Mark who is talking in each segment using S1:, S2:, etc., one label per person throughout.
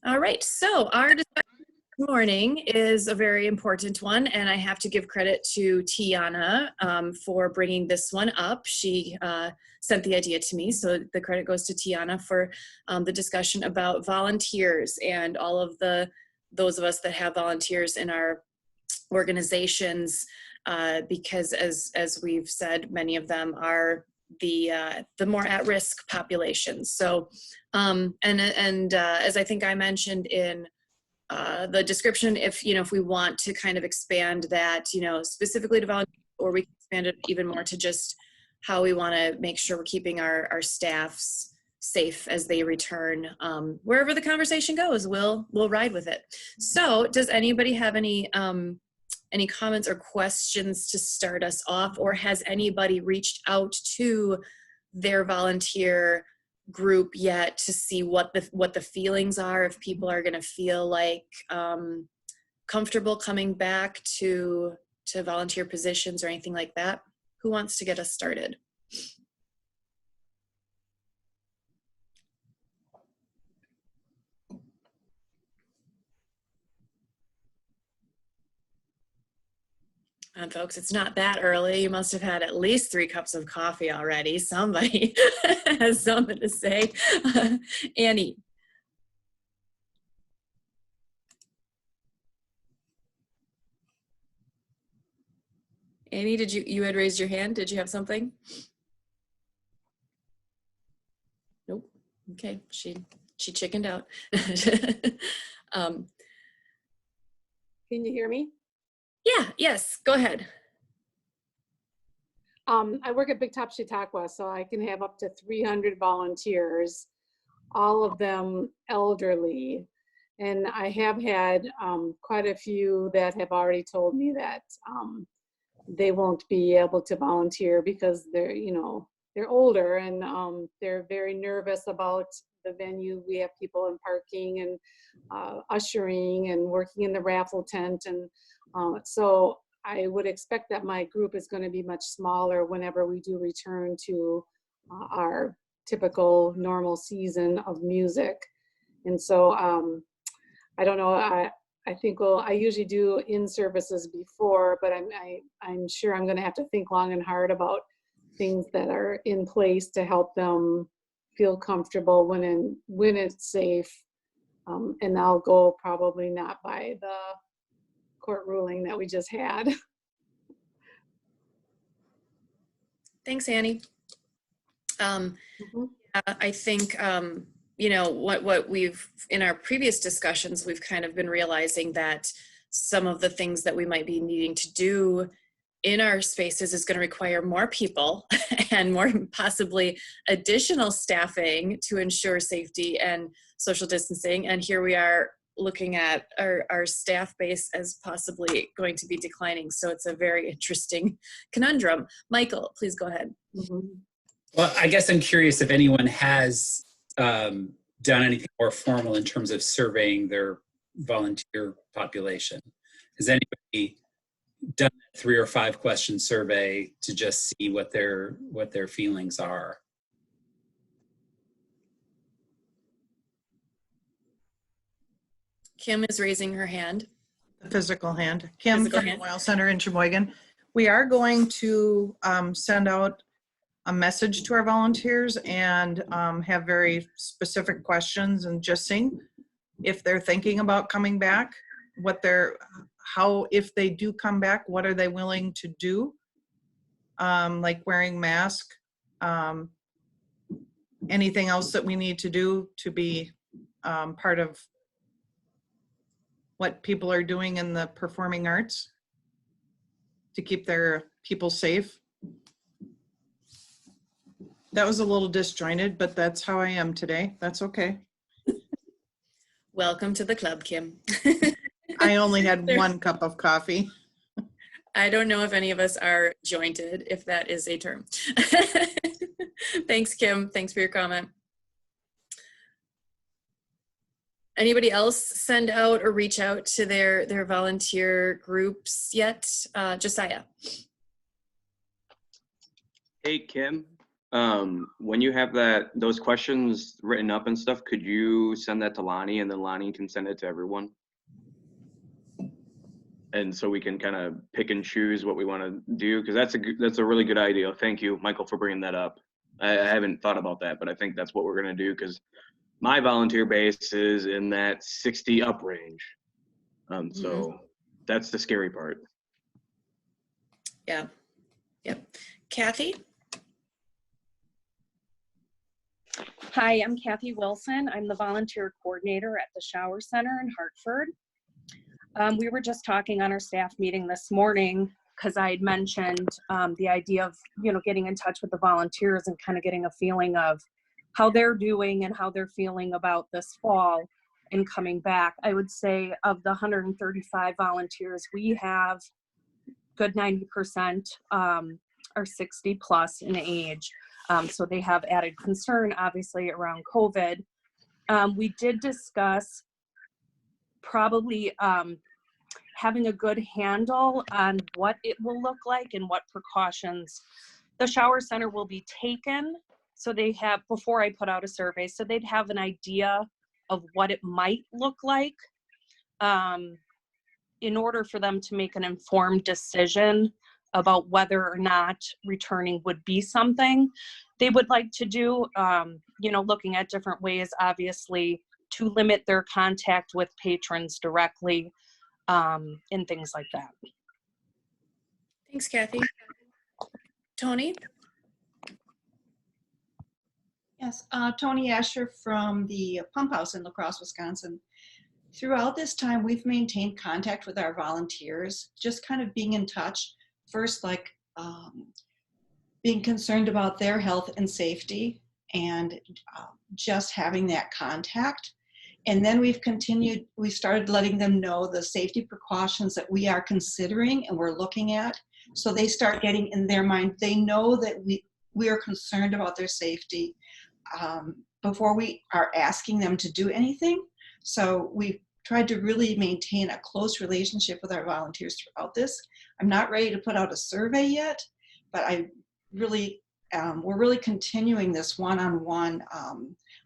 S1: All right, so our discussion this morning is a very important one, and I have to give credit to Tiana for bringing this one up. She sent the idea to me, so the credit goes to Tiana for the discussion about volunteers and all of those of us that have volunteers in our organizations, because as we've said, many of them are the more at-risk populations. So, as I think I mentioned in the description, if we want to kind of expand that, specifically to volunteers, or we can expand it even more to just how we want to make sure we're keeping our staffs safe as they return. Wherever the conversation goes, we'll ride with it. So, does anybody have any comments or questions to start us off, or has anybody reached out to their volunteer group yet to see what the feelings are, if people are going to feel like comfortable coming back to volunteer positions or anything like that? Who wants to get us started? Folks, it's not that early. You must have had at least 3 cups of coffee already. Somebody has something to say. Annie. Annie, you had raised your hand. Did you have something? Nope. Okay, she chickened out.
S2: Can you hear me?
S1: Yeah, yes, go ahead.
S2: I work at Big Top Chautauqua, so I can have up to 300 volunteers, all of them elderly. And I have had quite a few that have already told me that they won't be able to volunteer because they're older, and they're very nervous about the venue. We have people in parking and ushering and working in the raffle tent, and so I would expect that my group is going to be much smaller whenever we do return to our typical normal season of music. And so I don't know, I think I usually do in-services before, but I'm sure I'm going to have to think long and hard about things that are in place to help them feel comfortable when it's safe. And I'll go probably not by the court ruling that we just had.
S1: Thanks, Annie. I think what we've in our previous discussions, we've kind of been realizing that some of the things that we might be needing to do in our spaces is going to require more people and more possibly additional staffing to ensure safety and social distancing. And here we are looking at our staff base as possibly going to be declining. So it's a very interesting conundrum. Michael, please go ahead.
S3: Well, I guess I'm curious if anyone has done anything more formal in terms of surveying their volunteer population. Has anybody done a 3 or 5 question survey to just see what their feelings are?
S1: Kim is raising her hand.
S4: The physical hand. Kim
S1: Physical
S4: from
S1: hand.
S4: the Well Center in Sheboygan. We are going to send out a message to our volunteers and have very specific questions, and just seeing if they're thinking about coming back, if they do come back, what are they willing to do? Like wearing masks, anything else that we need to do to be part of what people are doing in the performing arts to keep their people safe. That was a little disjointed, but that's how I am today. That's okay.
S1: Welcome to the club, Kim.
S4: I only had 1 cup of coffee.
S1: I don't know if any of us are jointed, if that is a term. Thanks, Kim. Thanks for your comment. Anybody else send out or reach out to their volunteer groups yet? Josiah.
S5: Hey, Kim. When you have those questions written up and stuff, could you send that to Lonnie, and then Lonnie can send it to everyone? And so we can kind of pick and choose what we want to do, because that's a really good idea. Thank you, Michael, for bringing that up. I haven't thought about that, but I think that's what we're going to do, because my volunteer base is in that 60 up range. So that's the scary part.
S1: Yeah. Yep. Kathy?
S6: Hi, I'm Kathy Wilson. I'm the volunteer coordinator at the Shower Center in Hartford. We were just talking on our staff meeting this morning because I had mentioned the idea of, getting in touch with the volunteers and kind of getting a feeling of how they're doing and how they're feeling about this fall and coming back. I would say of the 135 volunteers we have, good 90% are 60 plus in age. So they have added concern, obviously, around COVID. We did discuss probably having a good handle on what it will look like and what precautions the shower center will be taken. So they have, before I put out a survey, so they'd have an idea of what it might look like in order for them to make an informed decision about whether or not returning would be something they would like to do, looking at different ways, obviously, to limit their contact with patrons directly and things like that.
S1: Thanks, Kathy. Tony?
S7: Yes, Tony Asher from the Pump House in La Crosse, Wisconsin. Throughout this time, we've maintained contact with our volunteers, just kind of being in touch. First, being concerned about their health and safety, and just having that contact. And then we started letting them know the safety precautions that we are considering and we're looking at. So they start getting in their mind, they know that we are concerned about their safety before we are asking them to do anything. So we've tried to really maintain a close relationship with our volunteers throughout this. I'm not ready to put out a survey yet, but we're really continuing this one-on-one.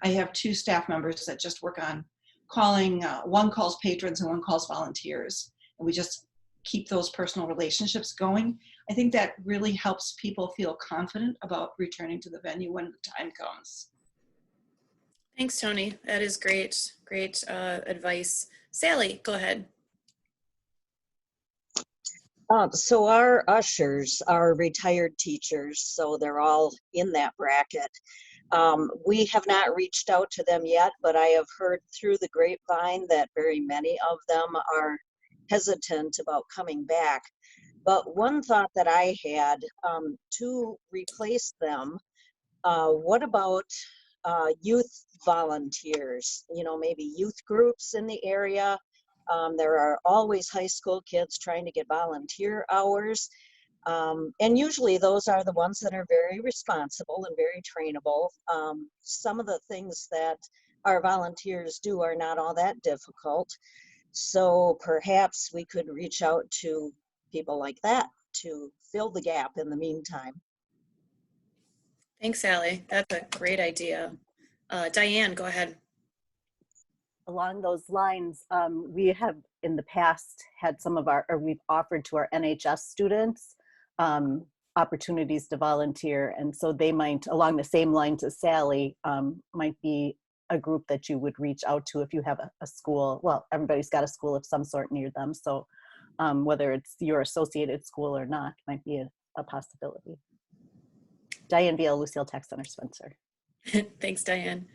S7: I have 2 staff members that just work on calling, one calls patrons and one calls volunteers. And we just keep those personal relationships going. I think that really helps people feel confident about returning to the venue when the time comes.
S1: Thanks, Tony. That is great, great advice. Sally, go ahead.
S8: So our ushers are retired teachers, so they're all in that bracket. We have not reached out to them yet, but I have heard through the grapevine that very many of them are hesitant about coming back. But one thought that I had, to replace them, what about youth volunteers? Maybe youth groups in the area. There are always high school kids trying to get volunteer hours. And usually those are the ones that are very responsible and very trainable. Some of the things that our volunteers do are not all that difficult. So perhaps we could reach out to people like that to fill the gap in the meantime.
S1: Thanks, Sally. That's a great idea. Diane, go ahead.
S9: Along those lines, we have in the past had we've offered to our NHS students opportunities to volunteer. And so they might, along the same lines as Sally, might be a group that you would reach out to if you have a school. Well, everybody's got a school of some sort near them. So whether it's your associated school or not might be a possibility. Diane Beal, Lucille Tech Center, Spencer.
S1: Thanks, Diane.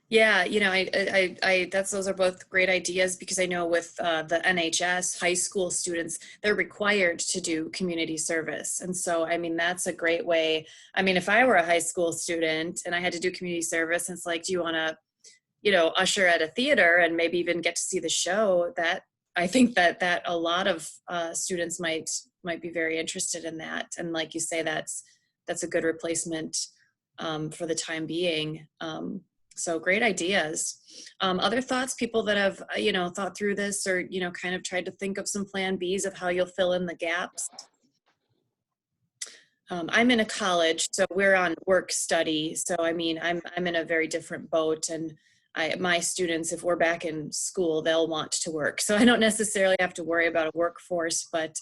S1: Yeah, those are both great ideas, because I know with the NHS high school students, they're required to do community service. And so, that's a great way. If I were a high school student and I had to do community service, and it's like, do you want to, usher at a theater and maybe even get to see the show? That I think that a lot of students might be very interested in that. And like you say, that's a good replacement for the time being. So great ideas. Other thoughts, people that have, thought through this, or, kind of tried to think of some plan Bs of how you'll fill in the gaps? I'm in a college, so we're on work study. So I mean, I'm in a very different boat, and my students, if we're back in school, they'll want to work. So I don't necessarily have to worry about a workforce, but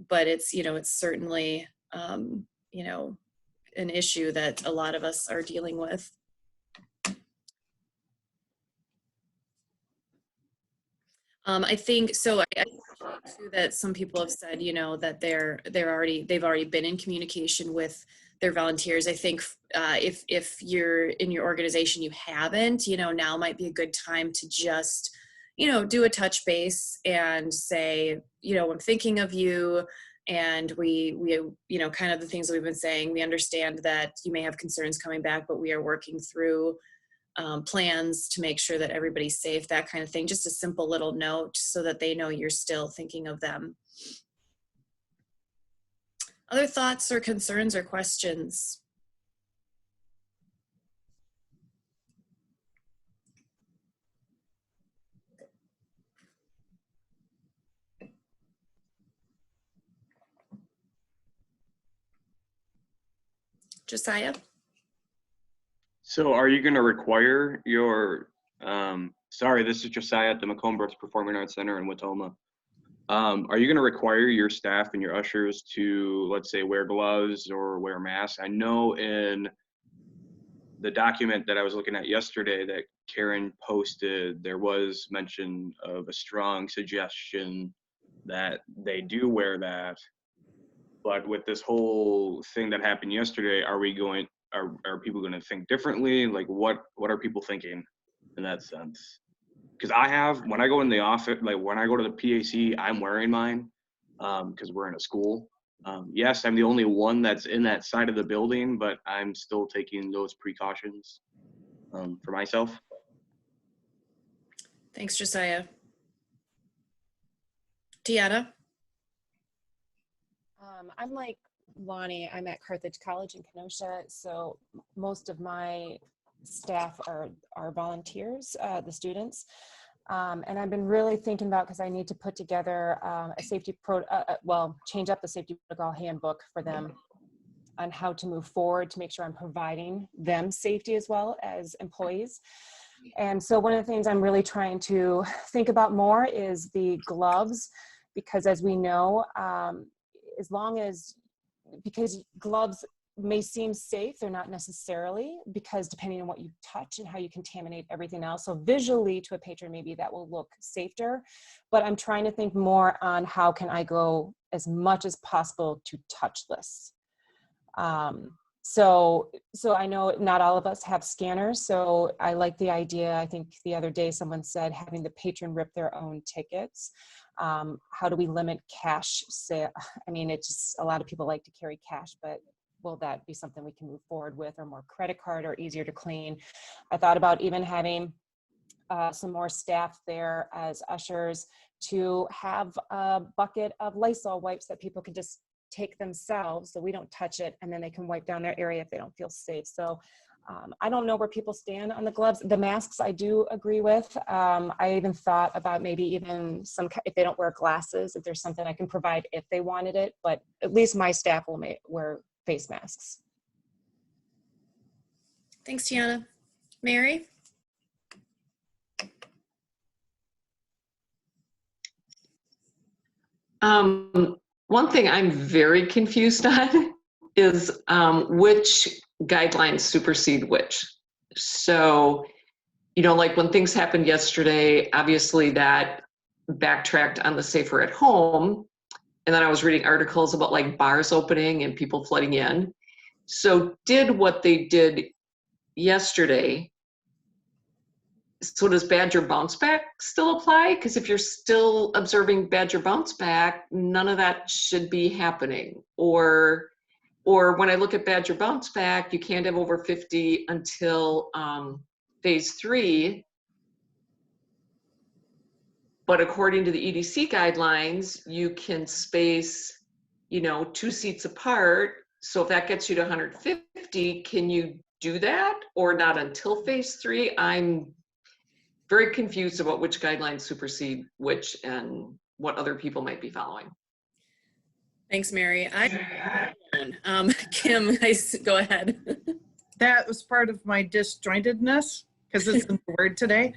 S1: it's, you know, it's certainly, you know, an issue that a lot of us are dealing with. I think so. I think too that some people have said, you know, that they've already been in communication with their volunteers. I think if you're in your organization, you haven't, you know, now might be a good time to just, you know, do a touch base and say, you know, I'm thinking of you. And we, you know, kind of the things that we've been saying, we understand that you may have concerns coming back, but we are working through plans to make sure that everybody's safe, that kind of thing. Just a simple little note so that they know you're still thinking of them. Other thoughts or concerns or questions? Josiah?
S5: So are you going to require your, sorry, this is Josiah at the Macomb Brooks Performing Arts Center in Watoma. Are you going to require your staff and your ushers to, let's say, wear gloves or wear masks? I know in the document that I was looking at yesterday that Karen posted, there was mention of a strong suggestion that they do wear that. But with this whole thing that happened yesterday, are people going to think differently? Like what are people thinking in that sense? Because when I go in the office, like when I go to the PAC, I'm wearing mine because we're in a school. Yes, I'm the only one that's in that side of the building, but I'm still taking those precautions for myself.
S1: Thanks, Josiah. Tiana?
S10: I'm like Lonnie, I'm at Carthage College in Kenosha, so most of my staff are volunteers, the students. And I've been really thinking about, because I need to put together a safety change up the safety protocol handbook for them on how to move forward to make sure I'm providing them safety as well as employees. And so one of the things I'm really trying to think about more is the gloves, because as we know, because gloves may seem safe, they're not necessarily, because depending on what you touch and how you contaminate everything else. So visually to a patron, maybe that will look safer, but I'm trying to think more on how can I go as much as possible to touchless. So I know not all of us have scanners, so I like the idea. I think the other day someone said having the patron rip their own tickets. How do we limit cash sale? I mean, it's just a lot of people like to carry cash, but will that be something we can move forward with, or more credit card or easier to clean? I thought about even having some more staff there as ushers to have a bucket of Lysol wipes that people can just take themselves so we don't touch it, and then they can wipe down their area if they don't feel safe. So I don't know where people stand on the gloves. The masks I do agree with. I even thought about maybe even if they don't wear glasses, if there's something I can provide if they wanted it, but at least my staff will wear face masks.
S1: Thanks, Tiana. Mary?
S11: One thing I'm very confused on is which guidelines supersede which. So, you know, like when things happened yesterday, obviously that backtracked on the safer at home. And then I was reading articles about like bars opening and people flooding in. So did what they did yesterday. So does Badger bounce back still apply? Because if you're still observing Badger bounce back, none of that should be happening. Or when I look at Badger bounce back, you can't have over 50 until phase 3. But according to the EDC guidelines, you can space, you know, 2 seats apart. So if that gets you to 150, can you do that or not until phase 3? I'm very confused about which guidelines supersede which and what other people might be following.
S1: Thanks, Mary. Kim, go ahead.
S4: That was part of my disjointedness, because it's a new word today.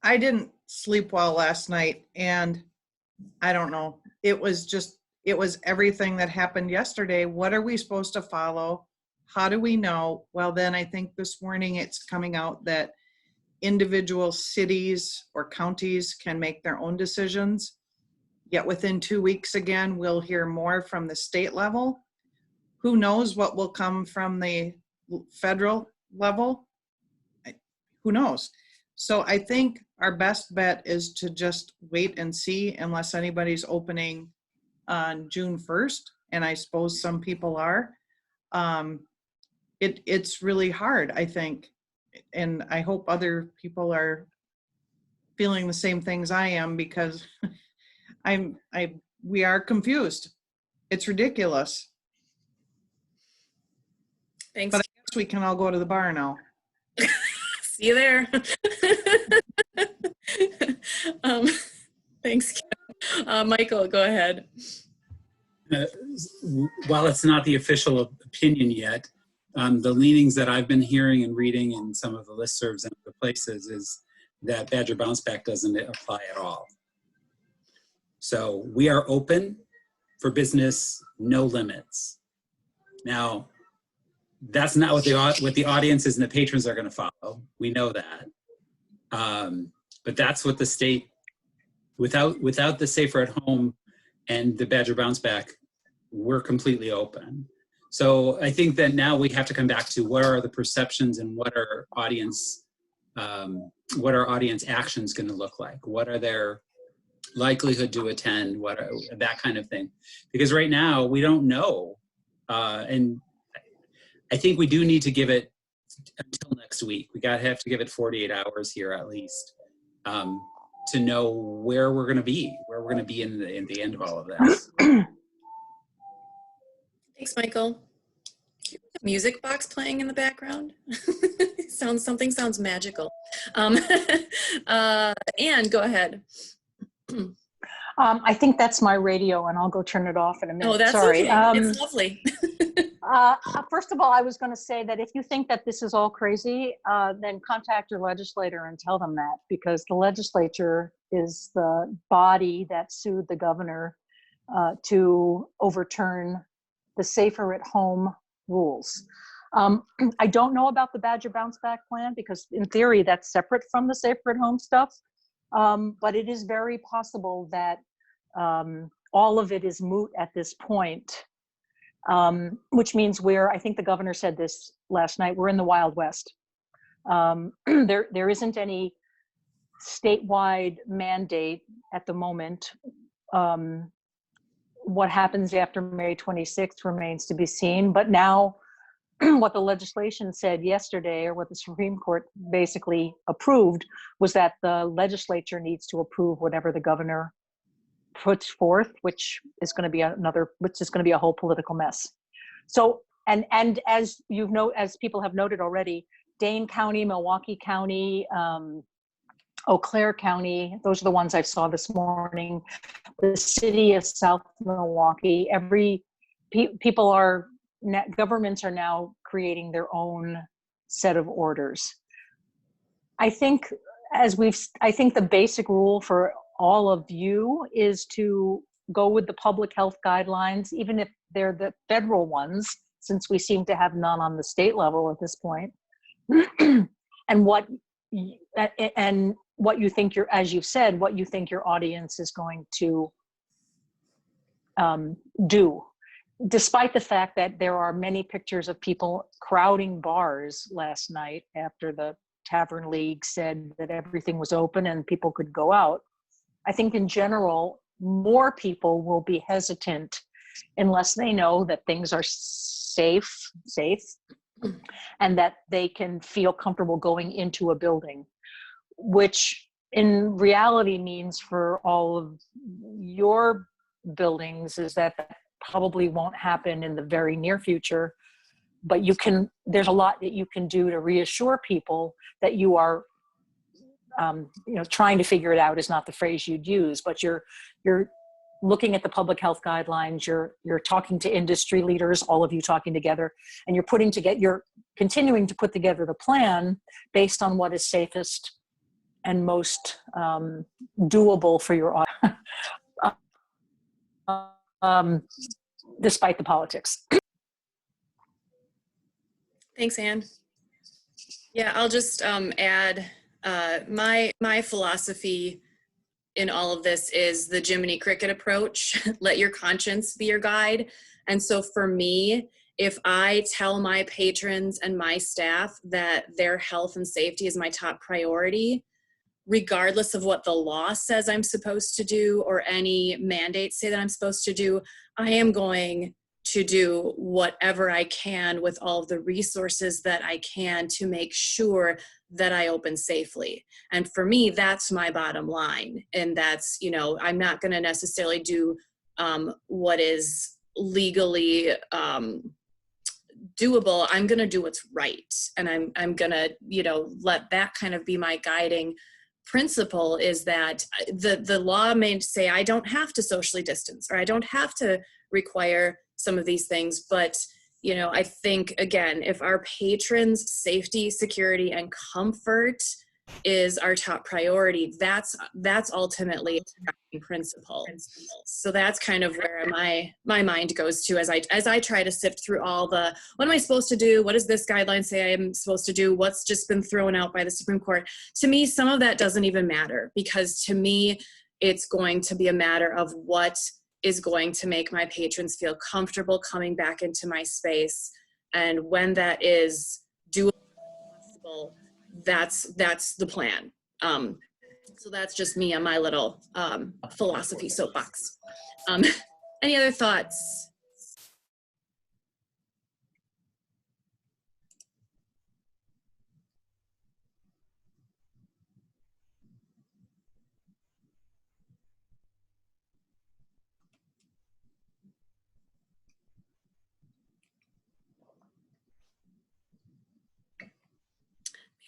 S4: I didn't sleep well last night, and I don't know. It was everything that happened yesterday. What are we supposed to follow? How do we know? Well, then I think this morning it's coming out that individual cities or counties can make their own decisions. Yet within 2 weeks again, we'll hear more from the state level. Who knows what will come from the federal level? Who knows? So I think our best bet is to just wait and see, unless anybody's opening on June 1st, and I suppose some people are. It's really hard, I think, and I hope other people are feeling the same things I am, because we are confused. It's ridiculous.
S1: Thanks.
S4: But I guess we can all go to the bar now.
S1: See you there. Thanks, Kim. Michael, go ahead.
S3: While it's not the official opinion yet, the leanings that I've been hearing and reading in some of the listservs and other places is that Badger Bounce Back doesn't apply at all. So we are open for business, no limits. Now, that's not what the audiences and the patrons are going to follow. We know that. But that's what the state, without the Safer at Home and the Badger Bounce Back, we're completely open. So I think that now we have to come back to what are the perceptions and what are audience actions going to look like? What are their likelihood to attend? What are that kind of thing? Because right now we don't know, and I think we do need to give it until next week. We have to give it 48 hours here at least to know where we're going to be, in the end of all of this.
S1: Thanks, Michael. Music box playing in the background. Something sounds magical. Anne, go ahead.
S12: I think that's my radio, and I'll go turn it off in a minute.
S1: Oh, that's
S12: Sorry.
S1: okay. It's lovely.
S12: First of all, I was going to say that if you think that this is all crazy, then contact your legislator and tell them that, because the legislature is the body that sued the governor to overturn the Safer at Home rules. I don't know about the Badger Bounce Back plan, because in theory that's separate from the Safer at Home stuff. But it is very possible that all of it is moot at this point, which means I think the governor said this last night, we're in the Wild West. There isn't any statewide mandate at the moment. What happens after May 26th remains to be seen. But now what the legislation said yesterday, or what the Supreme Court basically approved, was that the legislature needs to approve whatever the governor puts forth, which is going to be a whole political mess. So, and as as people have noted already, Dane County, Milwaukee County, Eau Claire County, those are the ones I saw this morning. The city of South Milwaukee, governments are now creating their own set of orders. I think the basic rule for all of you is to go with the public health guidelines, even if they're the federal ones, since we seem to have none on the state level at this point. And what you think as you've said, what you think your audience is going to do. Despite the fact that there are many pictures of people crowding bars last night after the Tavern League said that everything was open and people could go out, I think in general, more people will be hesitant unless they know that things are safe, and that they can feel comfortable going into a building, which in reality means for all of your buildings is that probably won't happen in the very near future, but there's a lot that you can do to reassure people that you are trying to figure it out is not the phrase you'd use, but you're looking at the public health guidelines, you're talking to industry leaders, all of you talking together, and you're continuing to put together the plan based on what is safest and most doable for your audience, despite the politics.
S1: Thanks, Anne. Yeah, I'll just add my philosophy in all of this is the Jiminy Cricket approach. Let your conscience be your guide. And so for me, if I tell my patrons and my staff that their health and safety is my top priority, regardless of what the law says I'm supposed to do or any mandates say that I'm supposed to do, I am going to do whatever I can with all of the resources that I can to make sure that I open safely. And for me, that's my bottom line. And that's, you know, I'm not going to necessarily do what is legally doable. I'm going to do what's right. And I'm going to, you know, let that kind of be my guiding principle, is that the law may say I don't have to socially distance or I don't have to require some of these things. But, you know, I think, again, if our patrons' safety, security, and comfort is our top priority, that's ultimately a guiding principle. So that's kind of where my mind goes to as I try to sift through all the, what am I supposed to do? What does this guideline say I'm supposed to do? What's just been thrown out by the Supreme Court? To me, some of that doesn't even matter, because to me, it's going to be a matter of what is going to make my patrons feel comfortable coming back into my space. And when that is doable, that's the plan. So that's just me on my little philosophy soapbox. Any other thoughts?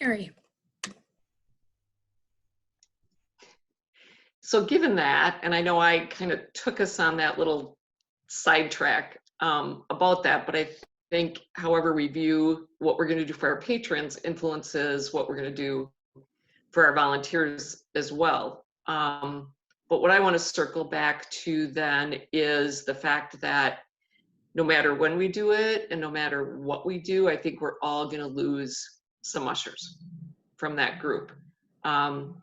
S1: Mary.
S11: So given that, and I know I kind of took us on that little sidetrack about that, but I think however we view what we're going to do for our patrons influences what we're going to do for our volunteers as well. But what I want to circle back to then is the fact that no matter when we do it and no matter what we do, I think we're all going to lose some ushers from that group. And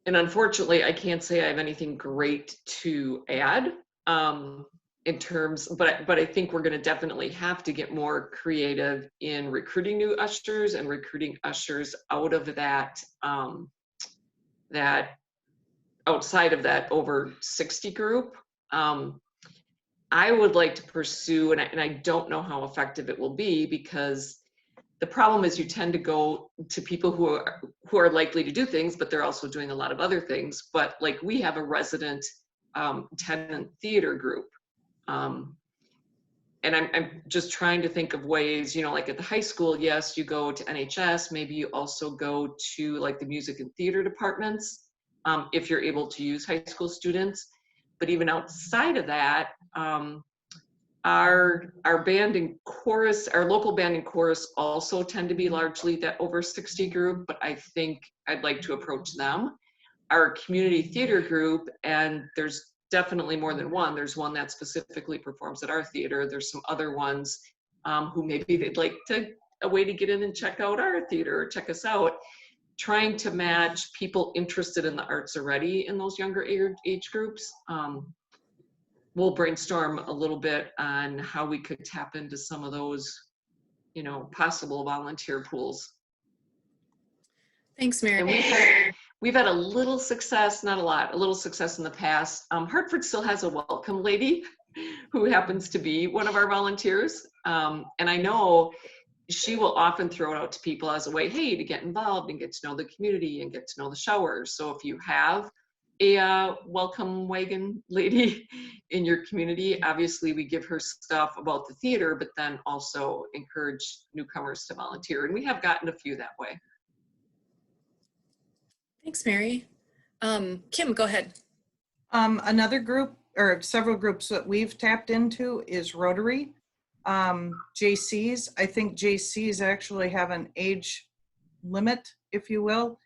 S11: unfortunately, I can't say I have anything great to add in terms, but I think we're going to definitely have to get more creative in recruiting new ushers and recruiting ushers out of that, that outside of that over 60 group. I would like to pursue, and I don't know how effective it will be, because the problem is you tend to go to people who are likely to do things, but they're also doing a lot of other things. But like, we have a resident tenant theater group. And I'm just trying to think of ways, you know, like at the high school, yes, you go to NHS, maybe you also go to like the music and theater departments, if you're able to use high school students. But even outside of that, our band and chorus, our local band and chorus also tend to be largely that over 60 group, but I think I'd like to approach them. Our community theater group, and there's definitely more than one. There's one that specifically performs at our theater. There's some other ones who maybe they'd like a way to get in and check out our theater or check us out. Trying to match people interested in the arts already in those younger age groups. We'll brainstorm a little bit on how we could tap into some of those, you know, possible volunteer pools.
S1: Thanks, Mary.
S11: And we've had a little success, not a lot, a little success in the past. Hartford still has a welcome lady who happens to be one of our volunteers. And I know she will often throw it out to people as a way, hey, to get involved and get to know the community and get to know the showers. So if you have a welcome wagon lady in your community, obviously we give her stuff about the theater, but then also encourage newcomers to volunteer. And we have gotten a few that way.
S1: Thanks, Mary. Kim, go ahead.
S4: Another group, or several groups that we've tapped into, is Rotary. JCs, I think JCs actually have an age limit, if you will.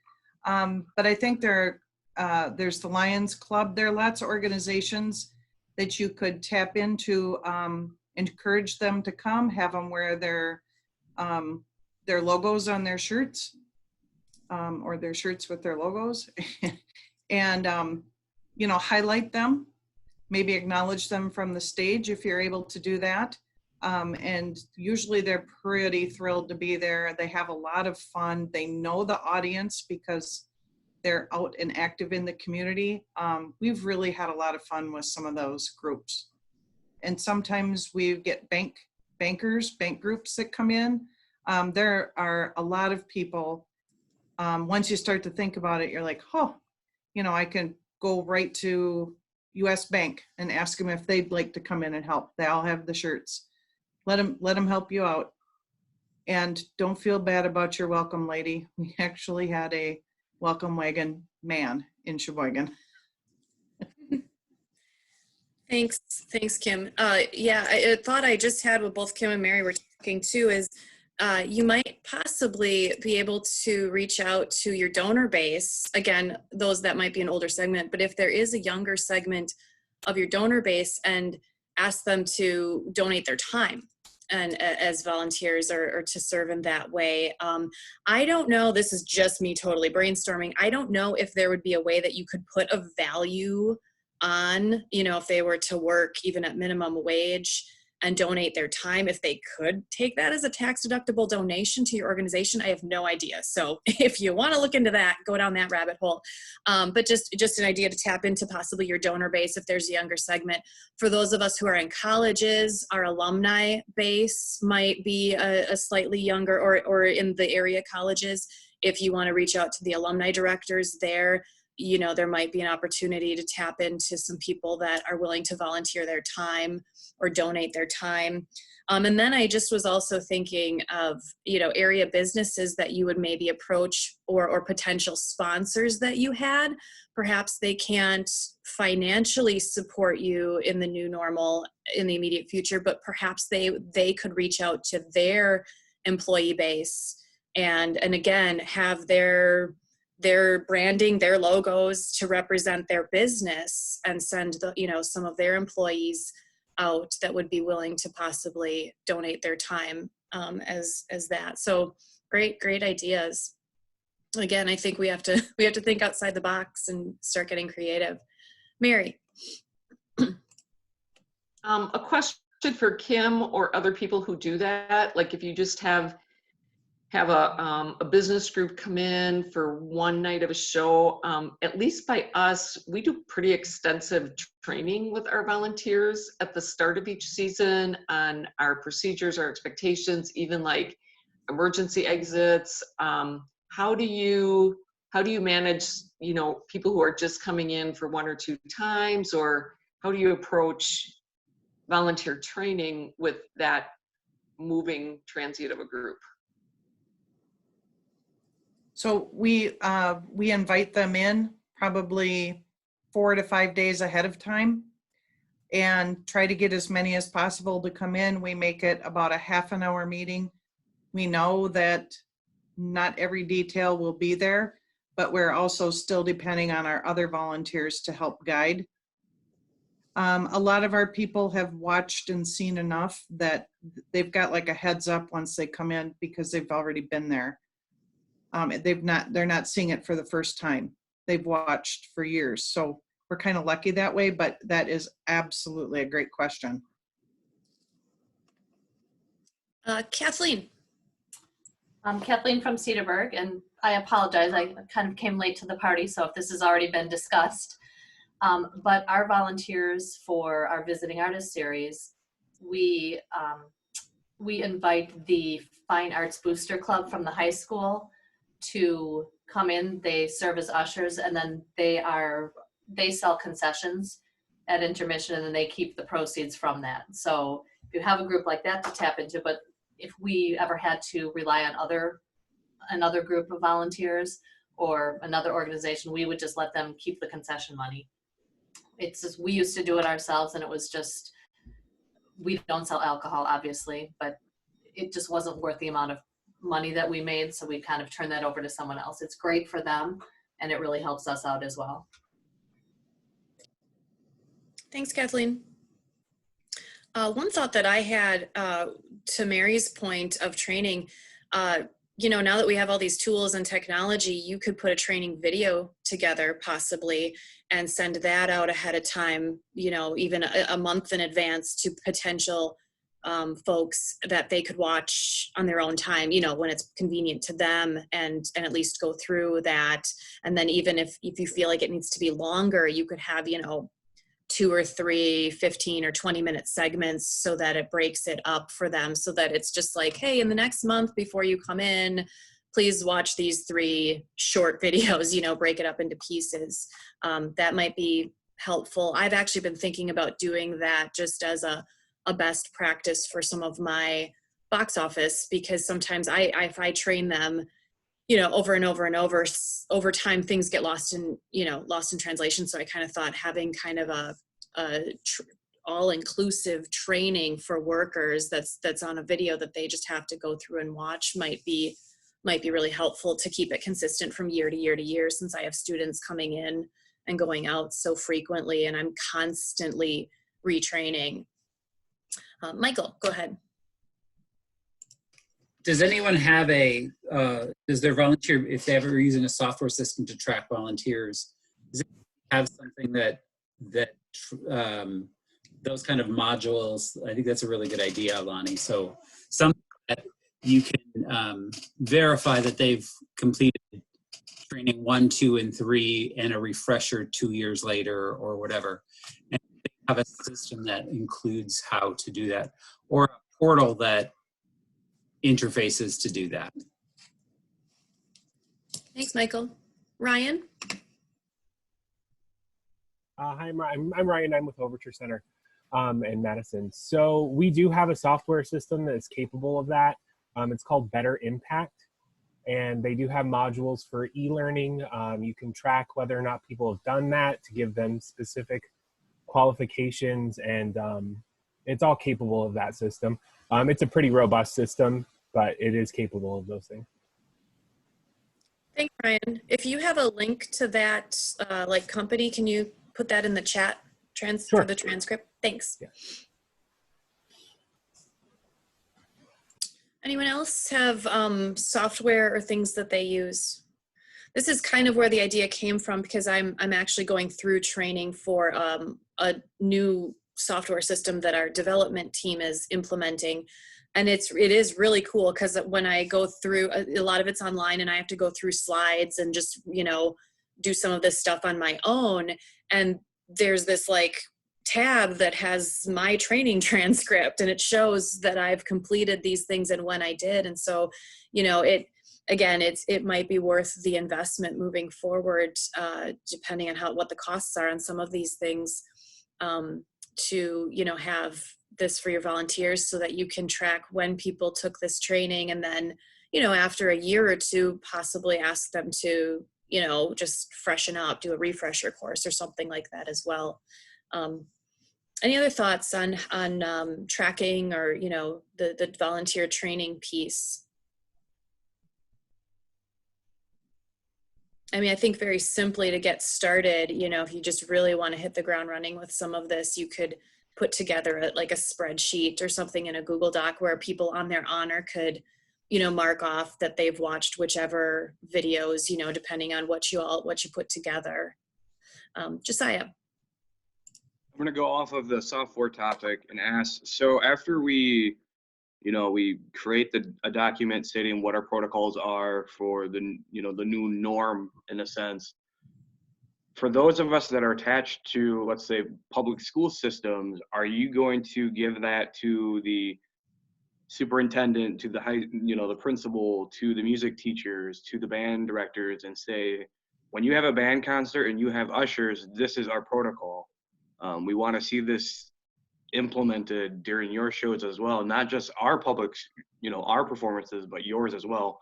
S4: But I think there's the Lions Club. There are lots of organizations that you could tap into, encourage them to come, have them wear their logos on their shirts, or their shirts with their logos, and highlight them, maybe acknowledge them from the stage if you're able to do that. And usually they're pretty thrilled to be there. They have a lot of fun. They know the audience because they're out and active in the community. We've really had a lot of fun with some of those groups. And sometimes we get bank groups that come in. There are a lot of people, once you start to think about it, you're like, oh, I can go right to US Bank and ask them if they'd like to come in and help. They all have the shirts. Let them help you out. And don't feel bad about your welcome lady. We actually had a welcome wagon man in Sheboygan.
S1: Thanks, Kim. Yeah, a thought I just had with both Kim and Mary were talking too is you might possibly be able to reach out to your donor base. Again, those that might be an older segment, but if there is a younger segment of your donor base, and ask them to donate their time and as volunteers or to serve in that way. I don't know, this is just me totally brainstorming. I don't know if there would be a way that you could put a value on, if they were to work even at minimum wage and donate their time, if they could take that as a tax deductible donation to your organization. I have no idea. So if you want to look into that, go down that rabbit hole. But just an idea to tap into possibly your donor base if there's a younger segment. For those of us who are in colleges, our alumni base might be a slightly younger, or in the area colleges. If you want to reach out to the alumni directors there, there might be an opportunity to tap into some people that are willing to volunteer their time or donate their time. And then I just was also thinking of, area businesses that you would maybe approach, or potential sponsors that you had. Perhaps they can't financially support you in the new normal in the immediate future, but perhaps they could reach out to their employee base and again, have their branding, their logos to represent their business, and send some of their employees out that would be willing to possibly donate their time as that. So great ideas. Again, I think we have to think outside the box and start getting creative. Mary.
S11: A question for Kim or other people who do that, like if you just have a business group come in for one night of a show, at least by us, we do pretty extensive training with our volunteers at the start of each season on our procedures, our expectations, even like emergency exits. How do you manage, people who are just coming in for one or two times, or how do you approach volunteer training with that moving transient of a group?
S4: So we invite them in probably 4 to 5 days ahead of time and try to get as many as possible to come in. We make it about a half an hour meeting. We know that not every detail will be there, but we're also still depending on our other volunteers to help guide. A lot of our people have watched and seen enough that they've got like a heads up once they come in because they've already been there. They're not seeing it for the first time. They've watched for years. So we're kind of lucky that way, but that is absolutely a great question.
S1: Kathleen.
S13: Kathleen from Cedarburg, and I apologize, I kind of came late to the party, so if this has already been discussed. But our volunteers for our Visiting Artist Series, we invite the Fine Arts Booster Club from the high school to come in. They serve as ushers, and then they sell concessions at intermission, and then they keep the proceeds from that. So if you have a group like that to tap into, but if we ever had to rely on another group of volunteers or another organization, we would just let them keep the concession money. it's just, we used to do it ourselves and it was just, we don't sell alcohol, obviously, but it just wasn't worth the amount of money that we made. So we kind of turned that over to someone else. It's great for them and it really helps us out as well.
S1: Thanks, Kathleen. One thought that I had, to Mary's point of training, you know, now that we have all these tools and technology, you could put a training video together possibly and send that out ahead of time, you know, even a month in advance to potential folks that they could watch on their own time, you know, when it's convenient to them, and at least go through that. And then even if you feel like it needs to be longer, you could have, you know, 2 or 3 15 or 20-minute segments so that it breaks it up for them, so that it's just like, hey, in the next month before you come in, please watch these 3 short videos, you know, break it up into pieces. That might be helpful. I've actually been thinking about doing that just as a best practice for some of my box office, because sometimes if I train them, you know, over and over and over time, things get lost in translation. So I kind of thought having kind of a all-inclusive training for workers that's on a video that they just have to go through and watch might be really helpful to keep it consistent from year to year to year, since I have students coming in and going out so frequently and I'm constantly retraining. Michael, go ahead.
S3: Does anyone have does their volunteer, if they ever using a software system to track volunteers, does it have something that those kind of modules? I think that's a really good idea, Lonnie. So something that you can verify that they've completed training 1, 2, and 3 and a refresher 2 years later or whatever. And they have a system that includes how to do that, or a portal that interfaces to do that.
S1: Thanks, Michael. Ryan?
S14: Hi, I'm Ryan. I'm with Overture Center in Madison. So we do have a software system that is capable of that. It's called Better Impact, and they do have modules for e-learning. You can track whether or not people have done that to give them specific qualifications, and it's all capable of that system. It's a pretty robust system, but it is capable of those things.
S1: Thanks, Ryan. If you have a link to that like company, can you put that in the chat
S14: Sure.
S1: for the transcript? Thanks.
S14: Yeah.
S1: Anyone else have software or things that they use? This is kind of where the idea came from, because I'm actually going through training for a new software system that our development team is implementing. And it is really cool, because when I go through, a lot of it's online and I have to go through slides and just, you know, do some of this stuff on my own. And there's this like tab that has my training transcript, and it shows that I've completed these things and when I did. And so, you know, it might be worth the investment moving forward, depending on what the costs are on some of these things, to, you know, have this for your volunteers so that you can track when people took this training, and then, you know, after a year or 2, possibly ask them to, you know, just freshen up, do a refresher course or something like that as well. Any other thoughts on tracking, or, you know, the volunteer training piece? I mean, I think very simply, to get started, you know, if you just really want to hit the ground running with some of this, you could put together like a spreadsheet or something in a Google Doc where people on their honor could, you know, mark off that they've watched whichever videos, you know, depending on what you put together. Josiah.
S5: I'm going to go off of the software topic and ask, so after we create a document stating what our protocols are for the new norm, in a sense, for those of us that are attached to, let's say, public school systems, are you going to give that to the superintendent, to the principal, to the music teachers, to the band directors, and say, when you have a band concert and you have ushers, this is our protocol. We want to see this implemented during your shows as well, not just our our performances, but yours as well.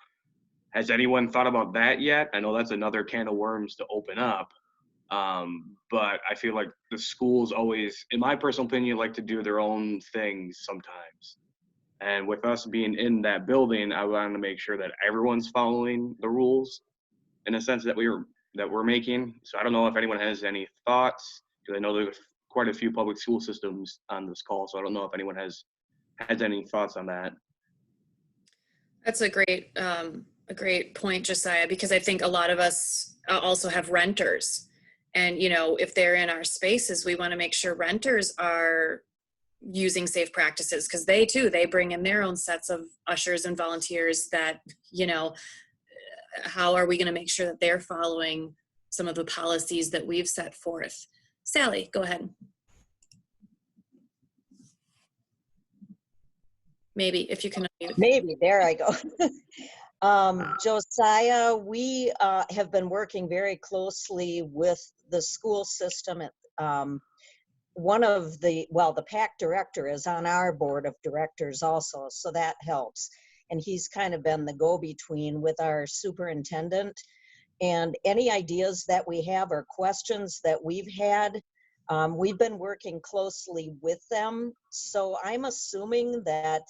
S5: Has anyone thought about that yet? I know that's another can of worms to open up, But I feel like the schools always, in my personal opinion, like to do their own things sometimes. And with us being in that building, I wanted to make sure that everyone's following the rules in a sense that we're making. So I don't know if anyone has any thoughts, because I know there's quite a few public school systems on this call. So I don't know if anyone has any thoughts on that.
S1: That's a great point, Josiah, because I think a lot of us also have renters. And, you know, if they're in our spaces, we want to make sure renters are using safe practices, because they bring in their own sets of ushers and volunteers that, you know, how are we going to make sure that they're following some of the policies that we've set forth? Sally, go ahead. Maybe if you can unmute.
S8: Maybe, there I go. Josiah, we have been working very closely with the school system. The PAC director is on our board of directors also, so that helps. And he's kind of been the go-between with our superintendent. And any ideas that we have or questions that we've had, we've been working closely with them. So I'm assuming that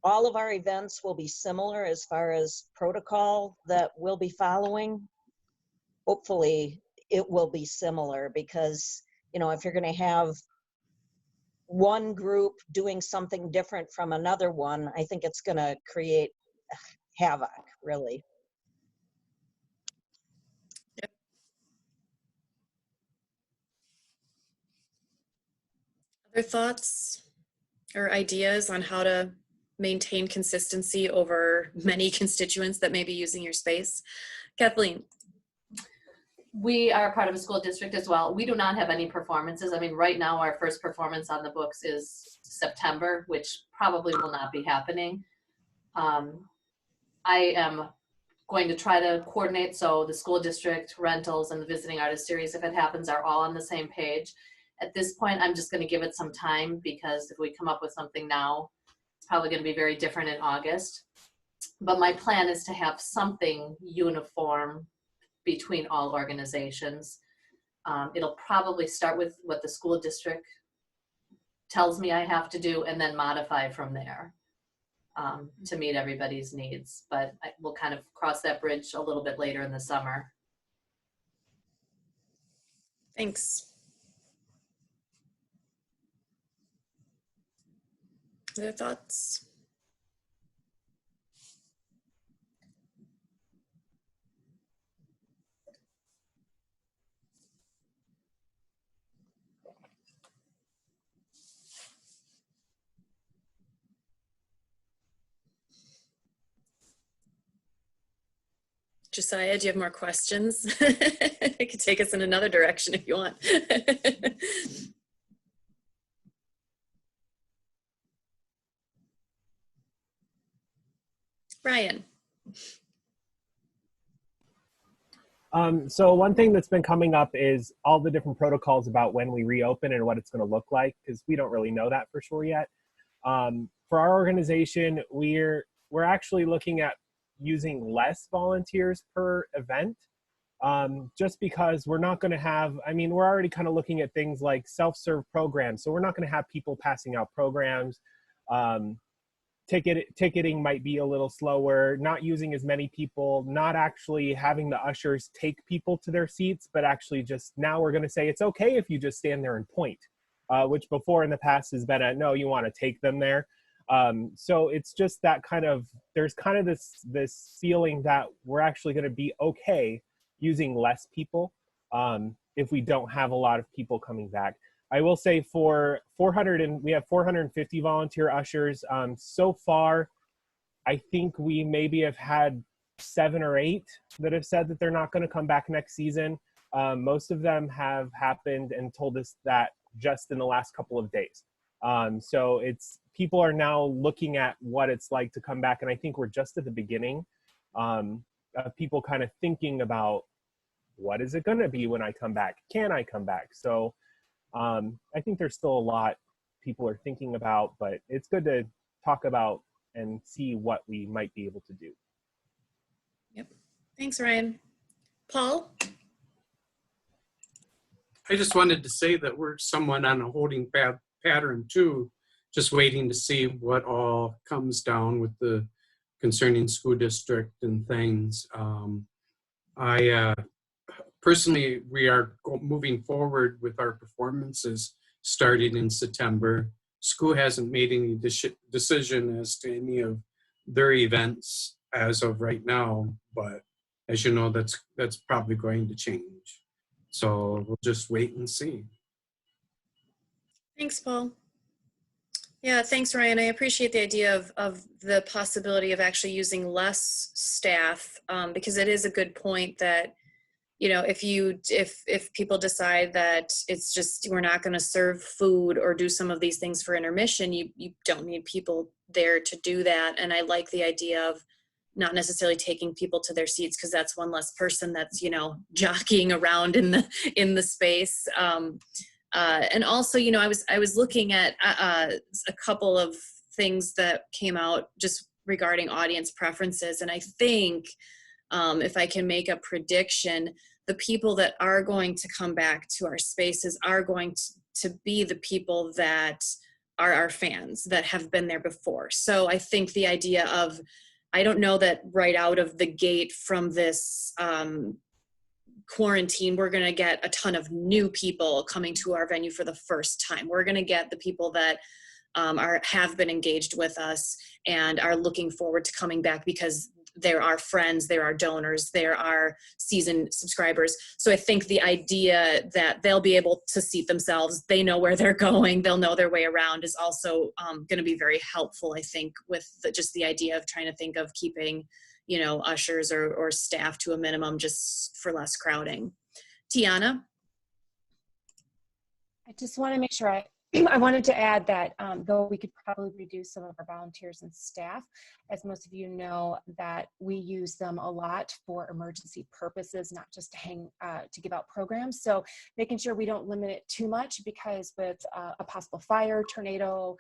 S8: all of our events will be similar as far as protocol that we'll be following. Hopefully it will be similar, because, you know, if you're going to have one group doing something different from another one, I think it's going to create havoc, really.
S1: Yep. Other thoughts or ideas on how to maintain consistency over many constituents that may be using your space? Kathleen.
S13: We are part of a school district as well. We do not have any performances. I mean, right now our first performance on the books is September, which probably will not be happening. I am going to try to coordinate so the school district, rentals, and the visiting artist series, if it happens, are all on the same page. At this point, I'm just going to give it some time, because if we come up with something now, it's probably going to be very different in August. But my plan is to have something uniform between all organizations. It'll probably start with what the school district tells me I have to do, and then modify from there to meet everybody's needs. But we'll kind of cross that bridge a little bit later in the summer.
S1: Thanks. Other thoughts? Josiah, do you have more questions? It could take us in another direction if you want. Ryan.
S14: So one thing that's been coming up is all the different protocols about when we reopen and what it's going to look like, because we don't really know that for sure yet. For our organization, we're actually looking at using less volunteers per event, just because we're not going to have, I mean, we're already kind of looking at things like self-serve programs, so we're not going to have people passing out programs. Ticketing might be a little slower, not using as many people, not actually having the ushers take people to their seats, but actually just now we're going to say it's okay if you just stand there and point, which before in the past has been a no, you want to take them there. So it's just that kind of, there's kind of this feeling that we're actually going to be okay using less people if we don't have a lot of people coming back. I will say for we have 450 volunteer ushers. So far, I think we maybe have had 7 or 8 that have said that they're not going to come back next season. Most of them have happened and told us that just in the last couple of days. So people are now looking at what it's like to come back. And I think we're just at the beginning of people kind of thinking about, what is it going to be when I come back? Can I come back? So I think there's still a lot people are thinking about, but it's good to talk about and see what we might be able to do.
S1: Yep. Thanks, Ryan. Paul?
S15: I just wanted to say that we're somewhat on a holding pattern too, just waiting to see what all comes down with the concerning school district and things. Personally, we are moving forward with our performances starting in September. School hasn't made any decision as to any of their events as of right now, but as you know, that's probably going to change. So we'll just wait and see.
S1: Thanks, Paul. Yeah, thanks, Ryan. I appreciate the idea of the possibility of actually using less staff, because it is a good point that, you know, if people decide that it's just, we're not going to serve food or do some of these things for intermission, you don't need people there to do that. And I like the idea of not necessarily taking people to their seats, because that's one less person that's, you know, jockeying around in the space. And also, you know, I was looking at a couple of things that came out just regarding audience preferences, and I think if I can make a prediction, the people that are going to come back to our spaces are going to be the people that are our fans that have been there before. So I think the idea of, I don't know that right out of the gate from this quarantine, we're going to get a ton of new people coming to our venue for the first time. We're going to get the people that have been engaged with us and are looking forward to coming back because there are friends, there are donors, there are seasoned subscribers. So I think the idea that they'll be able to seat themselves, they know where they're going, they'll know their way around, is also going to be very helpful, I think, with just the idea of trying to think of keeping, you know, ushers or staff to a minimum just for less crowding. Tiana?
S10: I just want to make sure I wanted to add that though we could probably reduce some of our volunteers and staff, as most of you know, that we use them a lot for emergency purposes, not just to give out programs. So making sure we don't limit it too much, because with a possible fire, tornado,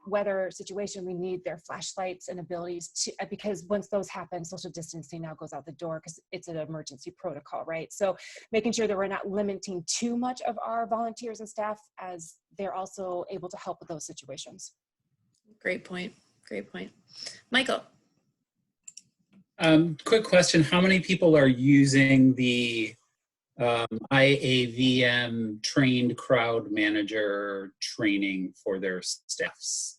S10: weather situation, we need their flashlights and abilities to, because once those happen, social distancing now goes out the door because it's an emergency protocol, right? So making sure that we're not limiting too much of our volunteers and staff, as they're also able to help with those situations.
S1: Great point. Great point. Michael.
S3: Quick question. How many people are using the IAVM trained crowd manager training for their staffs?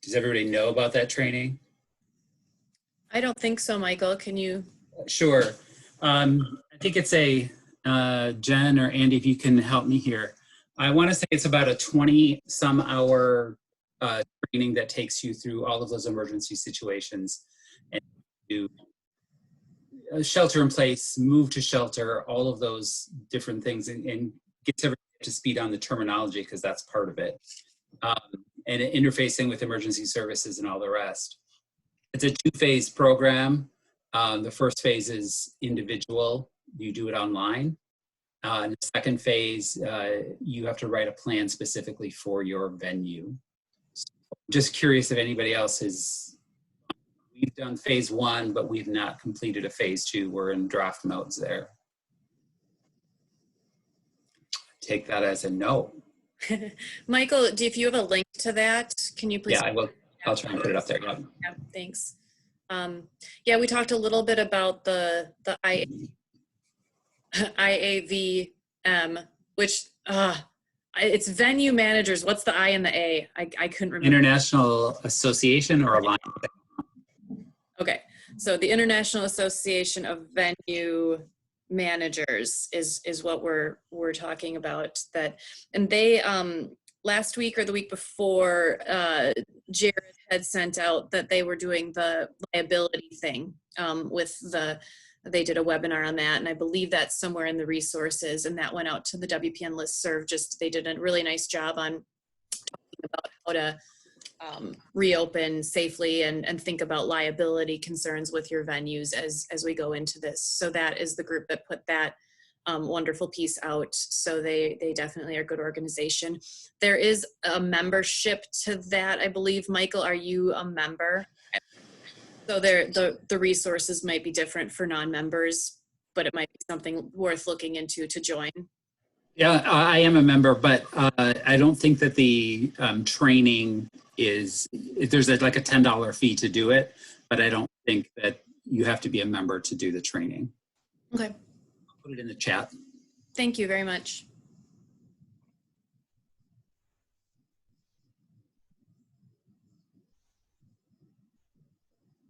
S3: Does everybody know about that training?
S1: I don't think so, Michael. Can you?
S3: Sure. I think it's a, Jen or Andy, if you can help me here. I want to say it's about a 20-some hour training that takes you through all of those emergency situations and do shelter in place, move to shelter, all of those different things, and gets everybody up to speed on the terminology, because that's part of it. And interfacing with emergency services and all the rest. It's a 2-phase program. The first phase is individual. You do it online. And the second phase, you have to write a plan specifically for your venue. So just curious if anybody else has, we've done phase 1, but we've not completed a phase 2. We're in draft modes there. Take that as a no.
S1: Michael, if you have a link to that, can you please?
S3: Yeah, I will. I'll try and put it up there. Yeah,
S1: yeah, thanks. Yeah, we talked a little bit about the IAVM, which it's venue managers. What's the I and the A? I couldn't remember.
S3: International Association or Alliance?
S1: Okay, so the International Association of Venue Managers is what we're talking about. That, and they last week or the week before, Jared had sent out that they were doing the liability thing with they did a webinar on that, and I believe that's somewhere in the resources, and that went out to the WPN listserv. Just, they did a really nice job on talking about how to reopen safely and think about liability concerns with your venues as we go into this. So that is the group that put that wonderful piece out. So they definitely are a good organization. There is a membership to that, I believe. Michael, are you a member? So the resources might be different for non-members. but it might be something worth looking into to join.
S3: Yeah, I am a member, but I don't think that the training is, there's like a $10 fee to do it, but I don't think that you have to be a member to do the training.
S1: Okay.
S3: I'll put it in the chat.
S1: Thank you very much.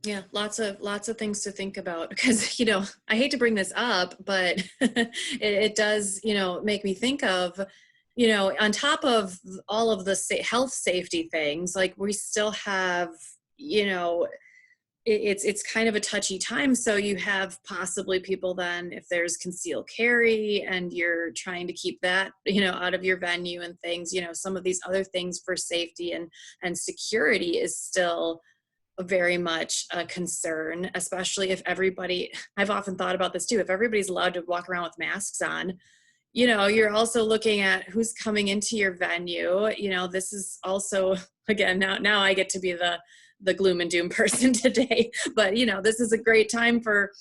S1: Yeah, lots of things to think about, because, you know, I hate to bring this up, but it does, you know, make me think of, you know, on top of all of the health safety things, like we still have, you know, it's kind of a touchy time. So you have possibly people then, if there's concealed carry and you're trying to keep that, you know, out of your venue and things, you know, some of these other things for safety and security is still very much a concern, especially if everybody, I've often thought about this too, if everybody's allowed to walk around with masks on, you know, you're also looking at who's coming into your venue. You know, this is also, again, now I get to be the gloom and doom person today, but you know, this is a great time for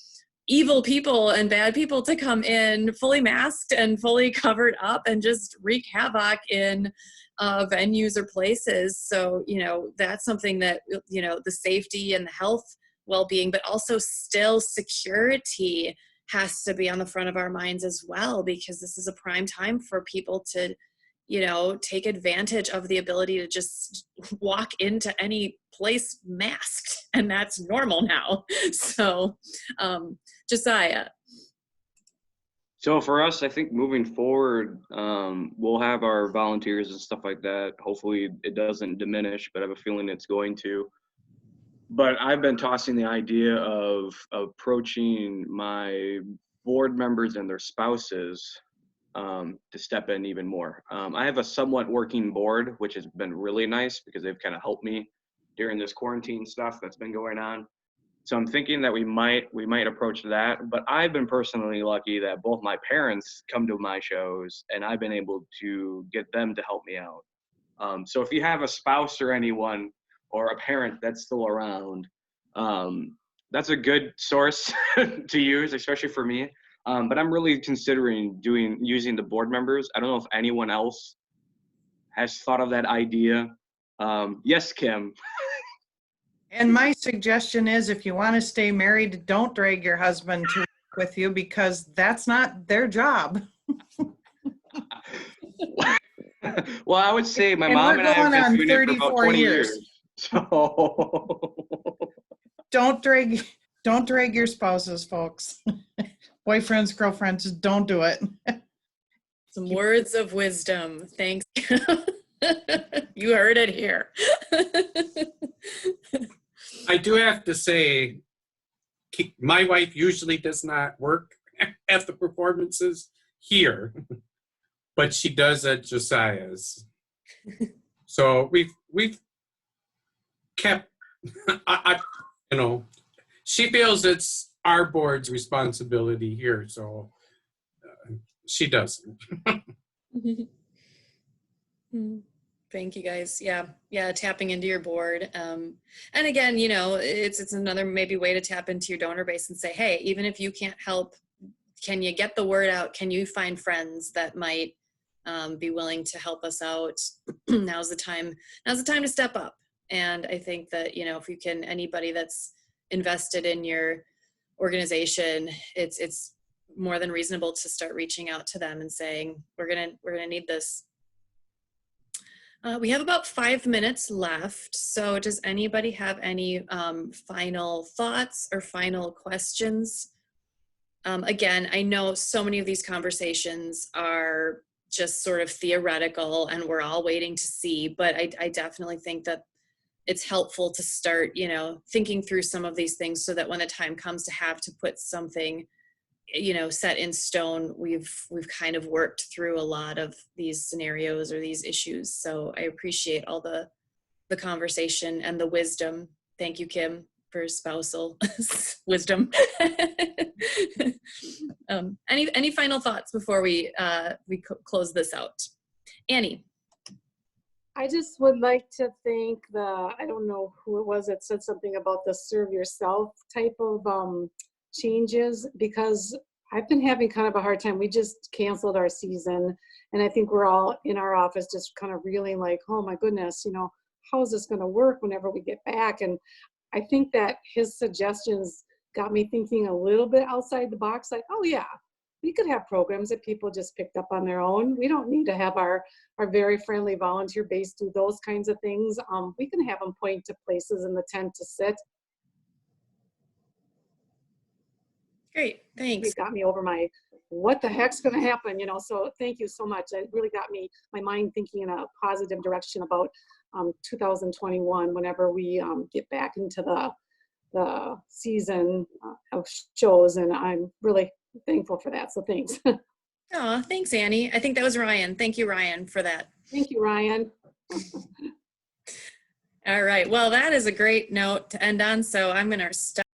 S1: evil people and bad people to come in fully masked and fully covered up and just wreak havoc in venues or places. So, you know, that's something that, you know, the safety and the health well-being, but also still security has to be on the front of our minds as well, because this is a prime time for people to, you know, take advantage of the ability to just walk into any place masked, and that's normal now. So, Josiah.
S5: So for us, I think moving forward, we'll have our volunteers and stuff like that. Hopefully it doesn't diminish, but I have a feeling it's going to. But I've been tossing the idea of approaching my board members and their spouses to step in even more. I have a somewhat working board, which has been really nice because they've kind of helped me during this quarantine stuff that's been going on. So I'm thinking that we might approach that, but I've been personally lucky that both my parents come to my shows and I've been able to get them to help me out. So if you have a spouse or anyone or a parent that's still around, that's a good source to use, especially for me. But I'm really considering using the board members. I don't know if anyone else has thought of that idea. Yes, Kim.
S4: And my suggestion is, if you want to stay married, don't drag your husband to work with you, because that's not their job.
S5: Well, I would say my mom and I have been doing it for about 20 years. So
S4: don't drag your spouses, folks. Boyfriends, girlfriends, just don't do it.
S1: Some words of wisdom. Thanks. You heard it here.
S15: I do have to say, my wife usually does not work at the performances here, but she does at Josiah's. So we've kept, you know, she feels it's our board's responsibility here, so she doesn't.
S1: Thank you guys. Yeah, tapping into your board. And again, you know, it's another maybe way to tap into your donor base and say, hey, even if you can't help, can you get the word out? Can you find friends that might be willing to help us out? Now's the time to step up. And I think that, you know, if you can, anybody that's invested in your organization, it's more than reasonable to start reaching out to them and saying, we're gonna need this. We have about 5 minutes left. So does anybody have any final thoughts or final questions? Again, I know so many of these conversations are just sort of theoretical and we're all waiting to see, but I definitely think that it's helpful to start, you know, thinking through some of these things so that when the time comes to have to put something, you know, set in stone, we've kind of worked through a lot of these scenarios or these issues. So I appreciate all the conversation and the wisdom. Thank you, Kim, for spousal wisdom. Any final thoughts before we close this out? Annie.
S2: I just would like to thank I don't know who it was that said something about the serve yourself type of changes, because I've been having kind of a hard time. We just canceled our season, and I think we're all in our office just kind of reeling like, oh my goodness, you know, how is this going to work whenever we get back? And I think that his suggestions got me thinking a little bit outside the box, like, oh yeah, we could have programs that people just picked up on their own. We don't need to have our very friendly volunteer base do those kinds of things. We can have them point to places in the tent to sit.
S1: Great, thanks.
S2: It got me over my, what the heck's gonna happen, you know, so thank you so much. It really got me, my mind thinking in a positive direction about 2021, whenever we get back into the season of shows, and I'm really thankful for that, so thanks.
S1: Oh, thanks, Annie. I think that was Ryan. Thank you, Ryan, for that.
S2: Thank you, Ryan.
S1: All right, well, that is a great note to end on, so I'm gonna stop